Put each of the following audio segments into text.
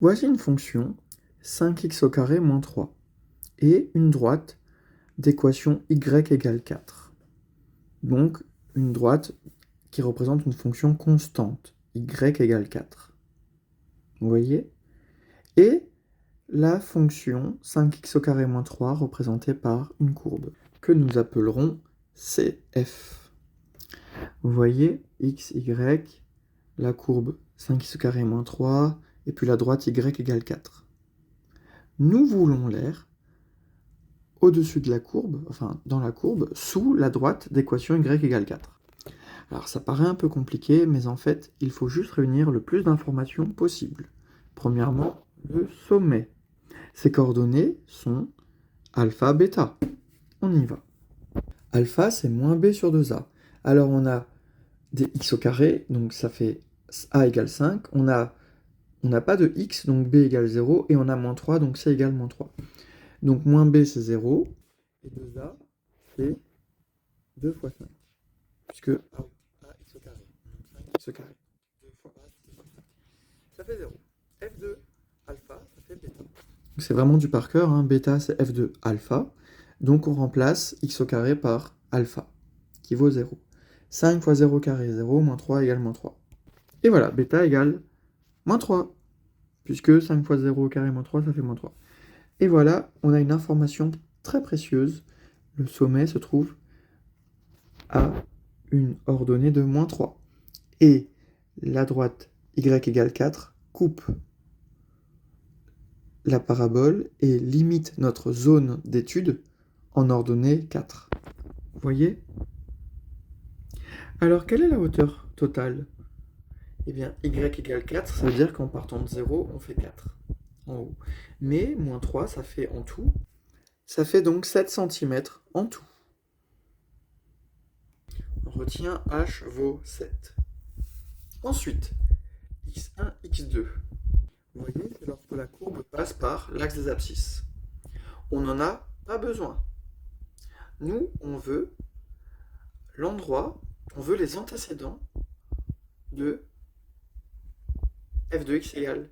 Voici une fonction 5x au carré moins 3 et une droite d'équation y égale 4. Donc une droite qui représente une fonction constante, y égale 4. Vous voyez? Et la fonction 5x au carré moins 3 représentée par une courbe que nous appellerons CF. Vous voyez, x, y, la courbe 5x au carré moins 3, et puis la droite y égale 4. Nous voulons l'air au-dessus de la courbe, enfin dans la courbe, sous la droite d'équation y égale 4. Alors ça paraît un peu compliqué, mais en fait, il faut juste réunir le plus d'informations possible. Premièrement, le sommet. Ses coordonnées sont alpha, bêta. On y va. Alpha, c'est moins b sur 2a. Alors on a des x au carré, donc ça fait a égale 5. On n'a pas de x, donc b égale 0. Et on a moins 3, donc c égale moins 3. Donc moins b, c'est 0. Et 2a, c'est 2 fois 5. Puisque a x au carré. Donc 5x au carré. 2 fois a, c'est 2 fois 5. Ça fait 0. f de alpha, ça fait bêta. C'est vraiment du par cœur, hein. Bêta, c'est f de alpha. Donc on remplace x au carré par alpha, qui vaut 0. 5 fois 0 carré, 0, moins 3 égale moins 3. Et voilà, bêta égale moins 3, puisque 5 fois 0 au carré moins 3, ça fait moins 3. Et voilà, on a une information très précieuse. Le sommet se trouve à une ordonnée de moins 3. Et la droite y égale 4 coupe la parabole et limite notre zone d'étude en ordonnée 4. Vous voyez? Alors, quelle est la hauteur totale? Eh bien, y égale 4, ça veut dire qu'en partant de 0, on fait 4 en haut. Mais moins 3, ça fait en tout. Ça fait donc 7 cm en tout. On retient h vaut 7. Ensuite, x1, x2. Vous voyez, c'est lorsque la courbe passe par l'axe des abscisses. On n'en a pas besoin. Nous, on veut l'endroit, on veut les antécédents de f de x égale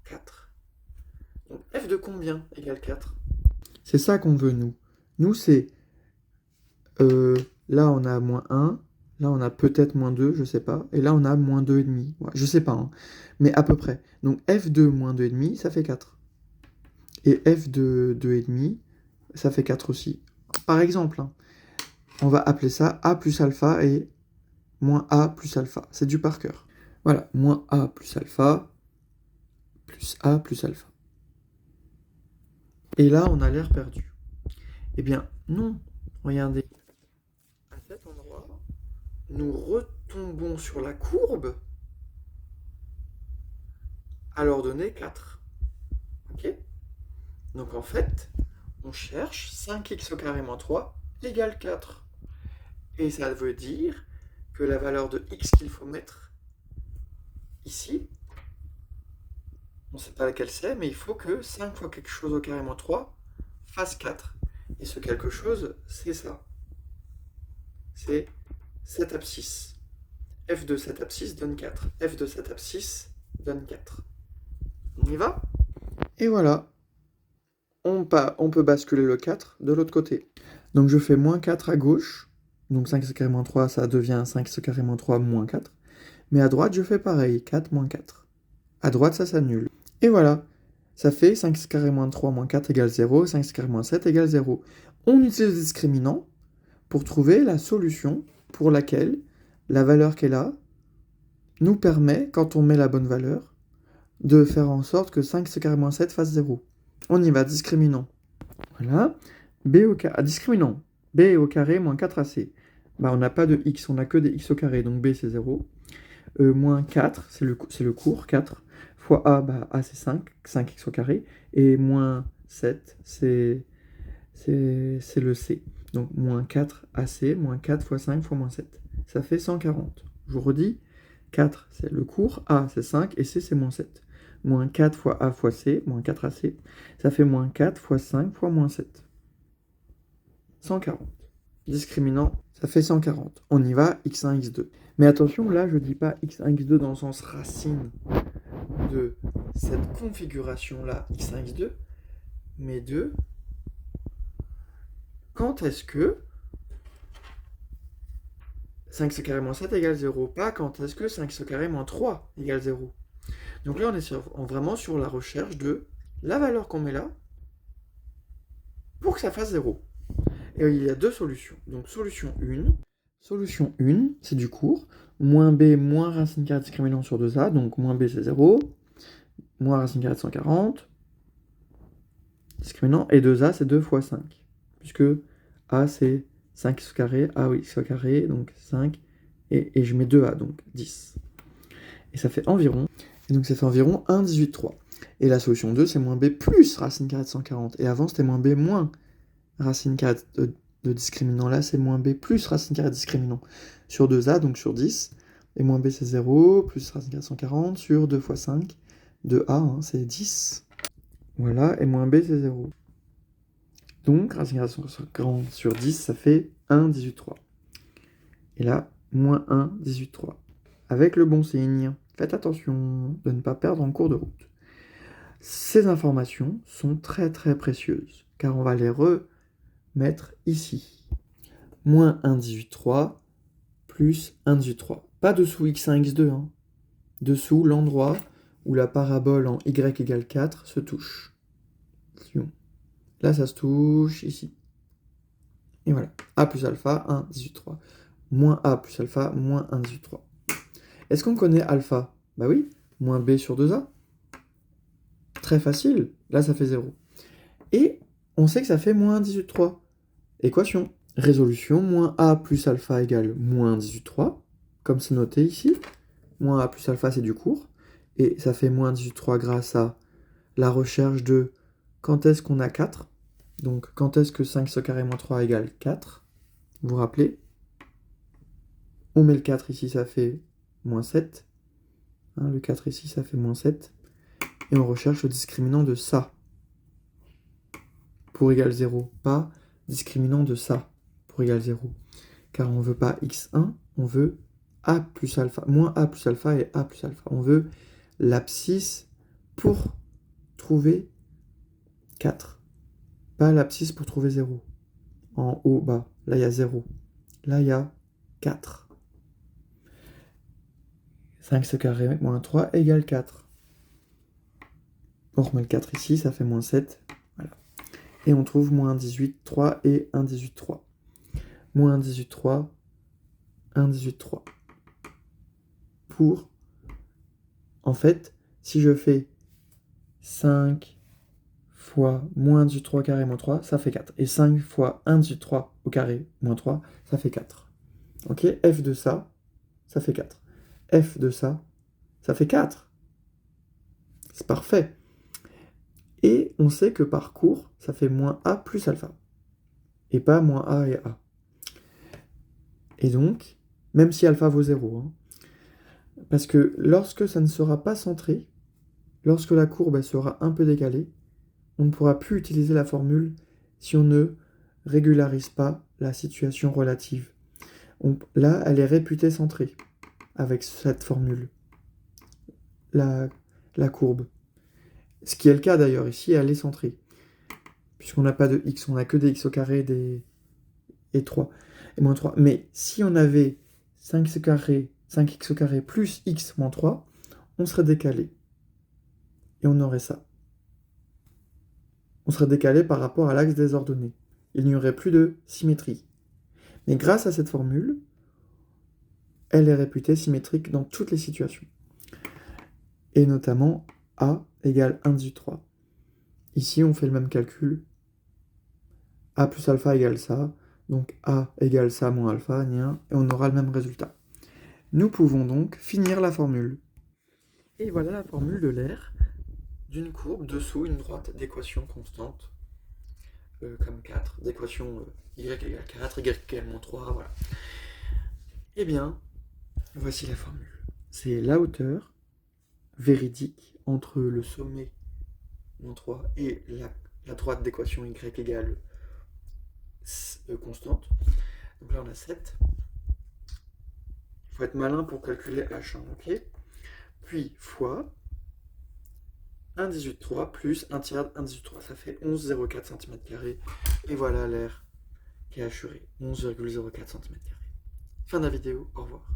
4. Donc f de combien égale 4? C'est ça qu'on veut, nous. Nous, c'est... là, on a moins 1. Là, on a peut-être moins 2, je sais pas. Et là, on a moins 2,5. Ouais, je sais pas, hein. Mais à peu près. Donc f de moins 2,5, ça fait 4. Et f de 2,5, ça fait 4 aussi. Par exemple, hein, on va appeler ça a plus alpha et moins a plus alpha. C'est du par cœur. Voilà, moins a plus alpha, plus a plus alpha. Et là, on a l'air perdu. Eh bien, non. Regardez. À cet endroit, nous retombons sur la courbe à l'ordonnée 4. Ok? Donc en fait, on cherche 5x au carré moins 3 égale 4. Et ça veut dire que la valeur de x qu'il faut mettre ici, on ne sait pas laquelle c'est, mais il faut que 5 fois quelque chose au carré moins 3 fasse 4. Et ce quelque chose, c'est ça. C'est cette abscisse. f de cette abscisse donne 4. f de cette abscisse donne 4. On y va? Et voilà. On peut basculer le 4 de l'autre côté. Donc je fais moins 4 à gauche. Donc 5x carré moins 3, ça devient 5x carré moins 3 moins 4. Mais à droite, je fais pareil, 4 moins 4. À droite, ça s'annule. Et voilà, ça fait 5x carré moins 3 moins 4 égale 0, 5x carré moins 7 égale 0. On utilise le discriminant pour trouver la solution pour laquelle la valeur qui est là nous permet, quand on met la bonne valeur, de faire en sorte que 5x carré moins 7 fasse 0. On y va, discriminant. Voilà, b au carré, discriminant, b au carré moins 4ac. Bah, on n'a pas de x, on n'a que des x au carré, donc b c'est 0. Moins 4, c'est le cours, 4, fois a, bah, a c'est 5, 5x au carré, et moins 7, c'est le c. Donc moins 4 ac, moins 4 fois 5 fois moins 7. Ça fait 140. Je vous redis, 4 c'est le cours, a c'est 5, et c c'est moins 7. Moins 4 fois a fois c, moins 4ac, ça fait moins 4 fois 5 fois moins 7. 140. Discriminant, ça fait 140. On y va, x1, x2. Mais attention, là, je ne dis pas x1, x2 dans le sens racine. de cette configuration-là, x1, x2, mais de quand est-ce que 5x au carré moins 7 égale 0, pas quand est-ce que 5x au carré moins 3 égale 0. Donc là, on est vraiment sur la recherche de la valeur qu'on met là pour que ça fasse 0. Et il y a deux solutions. Donc solution 1, c'est du cours. Moins b moins racine carrée discriminant sur 2a, donc moins b c'est 0, moins racine carrée de 140, discriminant, et 2a c'est 2 fois 5, puisque a c'est 5x au carré, a oui, x au carré, donc 5, et je mets 2a, donc 10. Et ça fait environ, 1,18,3. Et la solution 2, c'est moins b plus racine carrée de 140, et avant c'était moins b moins racine carrée de discriminant, là c'est moins b plus racine carrée de discriminant sur 2a, donc sur 10, et moins b c'est 0, plus racine carrée de 140 sur 2 fois 5, de a, hein, c'est 10. Voilà, et moins b c'est 0. Donc, racine carrée de 140 sur 10, ça fait 1,18,3. Et là, moins 1,18,3. Avec le bon signe. Faites attention de ne pas perdre en cours de route. Ces informations sont très très précieuses, car on va les remettre ici. Moins 1,18,3 plus 1,18,3. Pas dessous x1, x2, hein. Dessous l'endroit où la parabole en y égale 4 se touche. Là, ça se touche ici. Et voilà. A plus alpha, 1,18,3. Moins A plus alpha, moins 1,18,3. Est-ce qu'on connaît alpha? Bah oui. Moins B sur 2A. Très facile. Là, ça fait 0. Et on sait que ça fait moins 1,18,3. Équation. Résolution, moins A plus alpha égale moins 1,18,3. Comme c'est noté ici. Moins A plus alpha, c'est du cours. Et ça fait moins 1,18,3 grâce à la recherche de quand est-ce qu'on a 4. Donc, quand est-ce que 5x au carré moins 3 égale 4? Vous vous rappelez? On met le 4 ici, ça fait moins 7. Hein, le 4 ici, ça fait moins 7. Et on recherche le discriminant de ça. Pour égal 0. Pas discriminant de ça. Pour égal 0. Car on ne veut pas x1, on veut a plus alpha. Moins a plus alpha et a plus alpha. On veut l'abscisse pour trouver 4. Pas l'abscisse pour trouver 0. En haut, bas. Là, il y a 0. Là, il y a 4. 5x au carré moins 3 égale 4. On remet le 4 ici, ça fait moins 7. Voilà. Et on trouve moins 1,18,3 et 1,18,3. Moins 1,18,3, 1,18,3. Pour, en fait, si je fais 5 fois moins 1,18,3 carré moins 3, ça fait 4. Et 5 fois 1,18,3 au carré moins 3, ça fait 4. Ok, f de ça, ça fait 4. F de ça, ça fait 4. C'est parfait. Et on sait que par cours, ça fait moins A plus alpha. Et pas moins A et A. Et donc, même si alpha vaut 0, hein, parce que lorsque ça ne sera pas centré, lorsque la courbe elle sera un peu décalée, on ne pourra plus utiliser la formule si on ne régularise pas la situation relative. Là, elle est réputée centrée avec cette formule, la courbe. Ce qui est le cas d'ailleurs, ici, elle est centrée. Puisqu'on n'a pas de x, on n'a que des x au carré et 3, et moins 3. Mais si on avait 5x au carré plus x moins 3, on serait décalé. Et on aurait ça. On serait décalé par rapport à l'axe des ordonnées. Il n'y aurait plus de symétrie. Mais grâce à cette formule, elle est réputée symétrique dans toutes les situations. Et notamment A égale 1,18,3. Ici, on fait le même calcul. A plus alpha égale ça. Donc A égale ça moins alpha, et on aura le même résultat. Nous pouvons donc finir la formule. Et voilà la formule de l'air d'une courbe dessous une droite d'équation constante, comme 4, d'équation y égale 4, y égale moins 3, voilà. Eh bien, voici la formule. C'est la hauteur véridique entre le sommet moins 3 et la droite d'équation y égale constante. Donc là, on a 7. Il faut être malin pour calculer h1, ok? Puis, fois 1,18,3 plus 1 tiers de 1,18,3. Ça fait 11,04 cm². Et voilà l'air qui est assuré. 11,04 cm². Fin de la vidéo, au revoir.